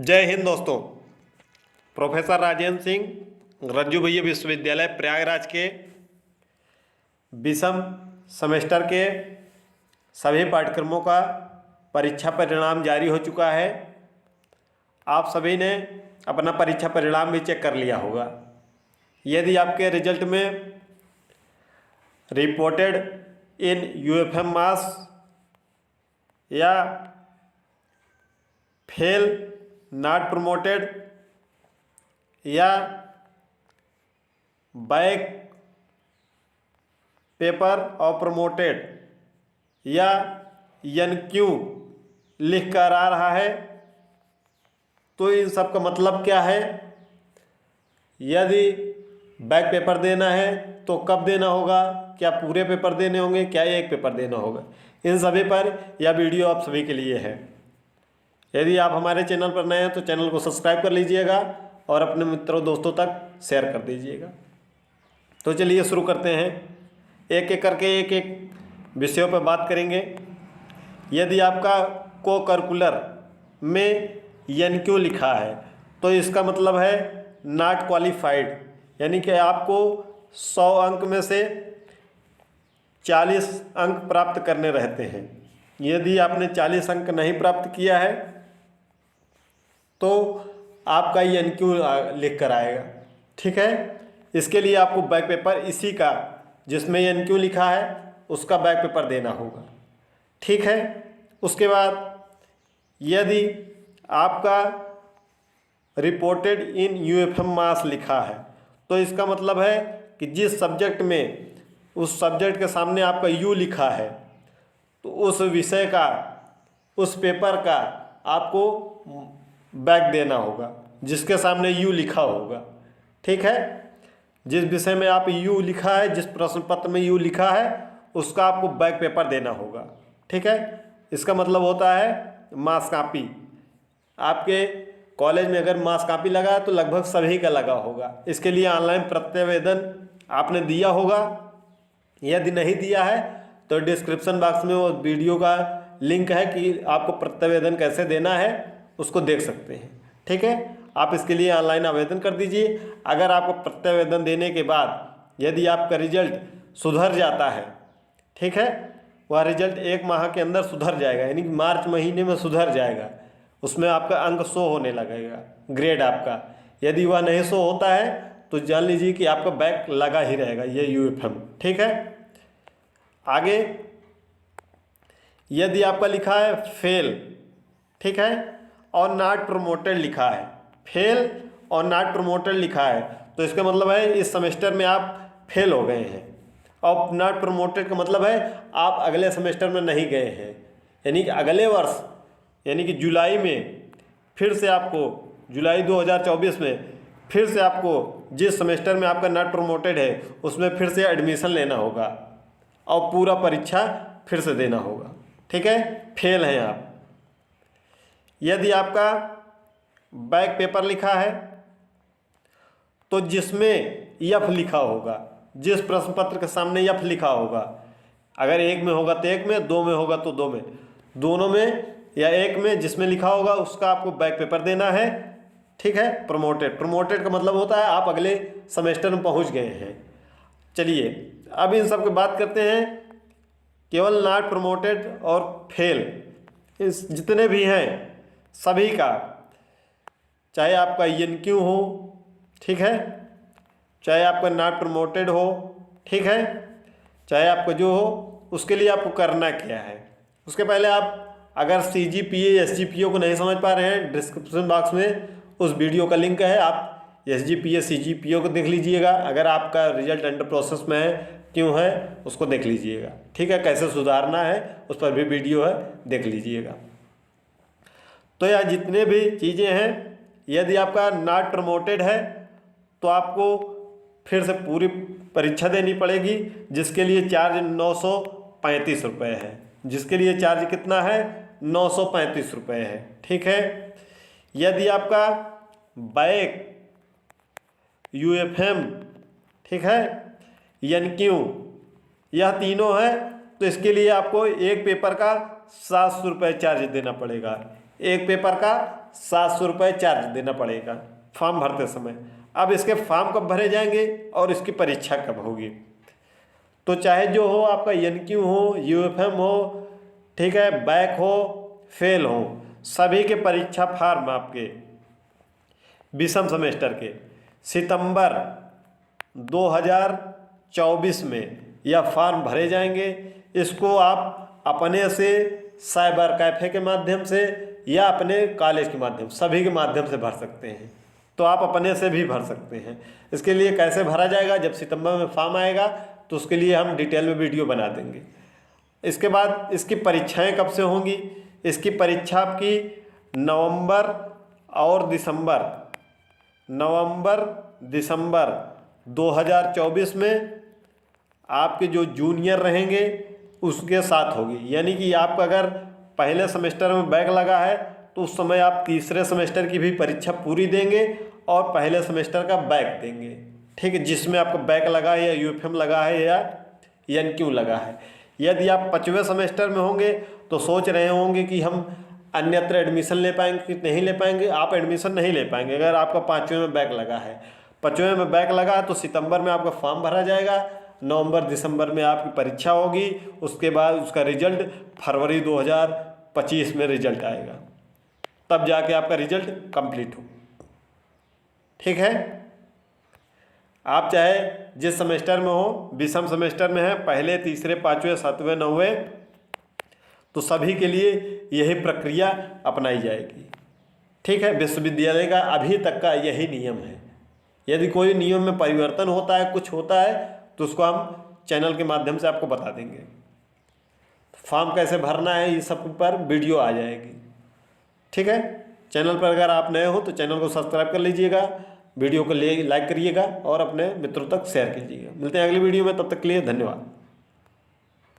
जय हिंद दोस्तों। प्रोफेसर राजेंद्र सिंह रज्जू भैया विश्वविद्यालय प्रयागराज के 20वीं सेमेस्टर के सभी पाठ्यक्रमों का परीक्षा परिणाम जारी हो चुका है। आप सभी ने अपना परीक्षा परिणाम भी चेक कर लिया होगा। यदि आपके रिजल्ट में रिपोर्टेड इन यूएफएम मास या फेल नॉट प्रमोटेड या बैक पेपर और प्रमोटेड या NQ लिख कर आ रहा है तो इन सब का मतलब क्या है। यदि बैक पेपर देना है तो कब देना होगा, क्या पूरे पेपर देने होंगे, क्या एक पेपर देना होगा, इन सभी पर यह वीडियो आप सभी के लिए है। यदि आप हमारे चैनल पर नए हैं तो चैनल को सब्सक्राइब कर लीजिएगा और अपने मित्रों दोस्तों तक शेयर कर दीजिएगा। तो चलिए शुरू करते हैं, एक एक करके एक एक विषयों पर बात करेंगे। यदि आपका को करिकुलर में NQ लिखा है तो इसका मतलब है नॉट क्वालिफाइड, यानी कि आपको 100 अंक में से 40 अंक प्राप्त करने रहते हैं। यदि आपने 40 अंक नहीं प्राप्त किया है तो आपका NQ लिख कर आएगा। ठीक है, इसके लिए आपको बैक पेपर इसी का जिसमें NQ लिखा है उसका बैक पेपर देना होगा। ठीक है, उसके बाद यदि आपका रिपोर्टेड इन यूएफएम मास लिखा है तो इसका मतलब है कि जिस सब्जेक्ट में उस सब्जेक्ट के सामने आपका U लिखा है तो उस विषय का, उस पेपर का आपको बैक देना होगा जिसके सामने U लिखा होगा। ठीक है, जिस विषय में आप U लिखा है, जिस प्रश्न पत्र में U लिखा है उसका आपको बैक पेपर देना होगा। ठीक है, इसका मतलब होता है मास कॉपी। आपके कॉलेज में अगर मास कॉपी लगा है तो लगभग सभी का लगा होगा। इसके लिए ऑनलाइन प्रत्यावेदन आपने दिया होगा। यदि नहीं दिया है तो डिस्क्रिप्शन बॉक्स में वो वीडियो का लिंक है कि आपको प्रत्यावेदन कैसे देना है, उसको देख सकते हैं। ठीक है, आप इसके लिए ऑनलाइन आवेदन कर दीजिए। अगर आपको प्रत्यावेदन देने के बाद यदि आपका रिजल्ट सुधर जाता है, ठीक है, वह रिजल्ट 1 माह के अंदर सुधर जाएगा, यानी कि मार्च महीने में सुधर जाएगा, उसमें आपका अंक शो होने लगेगा, ग्रेड आपका। यदि वह नहीं शो होता है तो जान लीजिए कि आपका बैक लगा ही रहेगा, ये यूएफएम। ठीक है, आगे यदि आपका लिखा है फेल, ठीक है, और नॉट प्रमोटेड लिखा है, फेल और नॉट प्रमोटेड लिखा है तो इसका मतलब है इस सेमेस्टर में आप फेल हो गए हैं। और नॉट प्रमोटेड का मतलब है आप अगले सेमेस्टर में नहीं गए हैं, यानी कि अगले वर्ष, यानी कि जुलाई में फिर से आपको, जुलाई 2024 में फिर से आपको जिस सेमेस्टर में आपका नॉट प्रमोटेड है उसमें फिर से एडमिशन लेना होगा और पूरा परीक्षा फिर से देना होगा। ठीक है, फेल हैं आप। यदि आपका बैक पेपर लिखा है तो जिसमें F लिखा होगा, जिस प्रश्न पत्र के सामने F लिखा होगा, अगर एक में होगा तो एक में, दो में होगा तो दो में, दोनों में या एक में जिसमें लिखा होगा उसका आपको बैक पेपर देना है। ठीक है, प्रमोटेड, प्रमोटेड का मतलब होता है आप अगले सेमेस्टर में पहुंच गए हैं। चलिए अब इन सब की बात करते हैं। केवल नॉट प्रमोटेड और फेल, इस जितने भी हैं सभी का, चाहे आपका NQ हो, ठीक है, चाहे आपका नॉट प्रमोटेड हो, ठीक है, चाहे आपका जो हो, उसके लिए आपको करना क्या है। उसके पहले आप अगर CGPA SGPO को नहीं समझ पा रहे हैं, डिस्क्रिप्शन बॉक्स में उस वीडियो का लिंक है, आप SGPA CGPO को देख लीजिएगा। अगर आपका रिजल्ट अंडर प्रोसेस में है, क्यों है, उसको देख लीजिएगा। ठीक है, कैसे सुधारना है उस पर भी वीडियो है, देख लीजिएगा। तो यह जितने भी चीज़ें हैं, यदि आपका नॉट प्रमोटेड है तो आपको फिर से पूरी परीक्षा देनी पड़ेगी, जिसके लिए चार्ज 935 रुपये है। जिसके लिए चार्ज कितना है, 935 रुपये है। ठीक है, यदि आपका बैक, यूएफएम, ठीक है, NQ, यह तीनों है तो इसके लिए आपको एक पेपर का 700 रुपये चार्ज देना पड़ेगा। एक पेपर का 700 रुपये चार्ज देना पड़ेगा फॉर्म भरते समय। अब इसके फॉर्म कब भरे जाएंगे और इसकी परीक्षा कब होगी, तो चाहे जो हो आपका NQ हो, UFM हो, ठीक है, बैक हो, फेल हो, सभी के परीक्षा फॉर्म आपके विषम सेमेस्टर के सितंबर 2024 में यह फॉर्म भरे जाएंगे। इसको आप अपने से साइबर कैफ़े के माध्यम से या अपने कॉलेज के माध्यम, सभी के माध्यम से भर सकते हैं। तो आप अपने से भी भर सकते हैं। इसके लिए कैसे भरा जाएगा, जब सितंबर में फॉर्म आएगा तो उसके लिए हम डिटेल में वीडियो बना देंगे। इसके बाद इसकी परीक्षाएं कब से होंगी, इसकी परीक्षा आपकी नवंबर दिसंबर 2024 में आपके जो जूनियर रहेंगे उसके साथ होगी। यानी कि आपका अगर पहले सेमेस्टर में बैक लगा है तो उस समय आप तीसरे सेमेस्टर की भी परीक्षा पूरी देंगे और पहले सेमेस्टर का बैक देंगे, ठीक है, जिसमें आपका बैक लगा है या UFM लगा है या NQ लगा है। यदि आप 5वें सेमेस्टर में होंगे तो सोच रहे होंगे कि हम अन्यत्र एडमिशन ले पाएंगे कि नहीं ले पाएंगे, आप एडमिशन नहीं ले पाएंगे अगर आपका 5वें में बैक लगा है। 5वें में बैक लगा है तो सितंबर में आपका फॉर्म भरा जाएगा, नवंबर दिसंबर में आपकी परीक्षा होगी, उसके बाद उसका रिजल्ट फरवरी 2025 में रिजल्ट आएगा, तब जाके आपका रिजल्ट कंप्लीट हो, ठीक है। आप चाहे जिस सेमेस्टर में हो, विषम सेमेस्टर में है, पहले, तीसरे, 5वें, 7वें, 9वें, तो सभी के लिए यही प्रक्रिया अपनाई जाएगी, ठीक है। विश्वविद्यालय का अभी तक का यही नियम है। यदि कोई नियम में परिवर्तन होता है, कुछ होता है, तो उसको हम चैनल के माध्यम से आपको बता देंगे। फॉर्म कैसे भरना है ये सब पर वीडियो आ जाएगी, ठीक है। चैनल पर अगर आप नए हो तो चैनल को सब्सक्राइब कर लीजिएगा, वीडियो को लाइक करिएगा और अपने मित्रों तक शेयर कीजिएगा। मिलते हैं अगली वीडियो में, तब तक के लिए धन्यवाद।